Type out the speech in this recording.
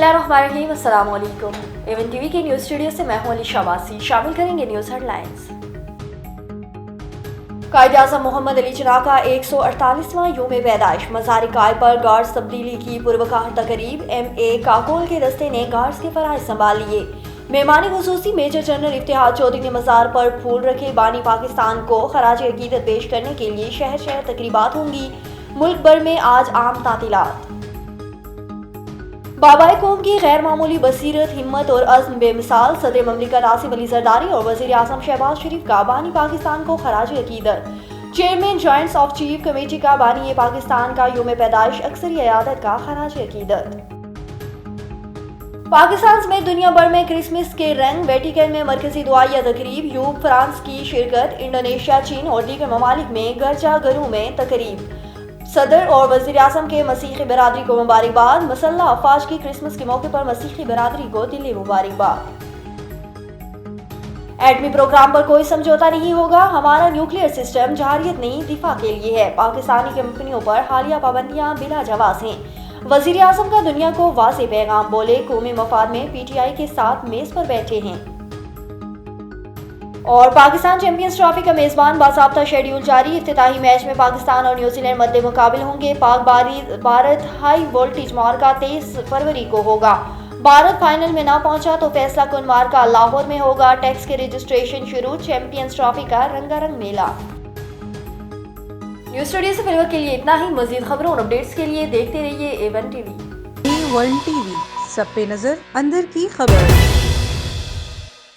बिस्मिल्लाहिर्रहमानिर्रहीम, अस्सलाम वालेकुम। एवन टीवी के न्यूज़ स्टूडियो से मैं हूं अली शाबासी। शामिल करेंगे न्यूज़ हेडलाइंस। कायद-ए-आज़म मोहम्मद अली जिन्ना का 148वां यूम पैदाइश। मज़ार कायद पर गार्ड्स तब्दीली की पुरवकार तकरीब। MA काकोल के दस्ते ने गार्ड्स के फराइज संभाल लिए। मेहमान खुसूसी मेजर जनरल इफ्तिखार चौधरी ने मज़ार पर फूल रखे। बानी पाकिस्तान को खराज अकीदत पेश करने के लिए शहर शहर तकरीबात होंगी। मुल्क भर में आज आम तातीलात। बाबाए कौम की गैर मामूली बसीरत, हिम्मत और अज़्म बेमिसाल। सदर ममलिकत आसिफ अली ज़रदारी और वज़ीर आज़म शहबाज शरीफ का बानी पाकिस्तान को खराज अकीदत। Chairman joints of chief committee का बानी पाकिस्तान का यूम पैदाइश अक्सरी अयादत का खराज अकीदत। पाकिस्तान समेत दुनिया भर में क्रिसमस के रंग। वेटिकन में मरकजी दुआया तकरीब। यूरोप फ्रांस की शिरकत। इंडोनेशिया, चीन और दीगर ममालिक में गिरजा घरों में तकरीब। सदर और वज़ीर आज़म के मसीही बरादरी को मुबारकबाद। मसल्लह अफवाज की क्रिसमस के मौके पर मसीही बरादरी को दिली मुबारकबाद। एटमी प्रोग्राम पर कोई समझौता नहीं होगा। हमारा न्यूक्लियर सिस्टम जहारियत नहीं, दिफा के लिए है। पाकिस्तानी कंपनियों पर हालिया पाबंदियां बिला जवाब हैं। वज़ीर आज़म का दुनिया को वाज़ेह पैगाम। बोले, कौमी मफाद में PTI के साथ मेज पर बैठे हैं। और पाकिस्तान चैंपियंस ट्रॉफी का मेजबान बाज़ाब्ता शेड्यूल जारी। इफ्तिताही मैच में पाकिस्तान और न्यूजीलैंड मद्दे मुकाबिल होंगे। पाक भारत हाई वोल्टेज मार्का 23 फरवरी को होगा। भारत फाइनल में ना पहुंचा तो फैसला कुन मार्का लाहौर में होगा। टैक्स के रजिस्ट्रेशन शुरू। चैंपियंस ट्रॉफी का रंगारंग मेला। न्यूज़ स्टूडियो से फिलहाल के लिए इतना ही। मजीद खबरों और अपडेट्स के लिए देखते रहिए A1 TV। A1 TV, सब पे नजर, अंदर की खबर।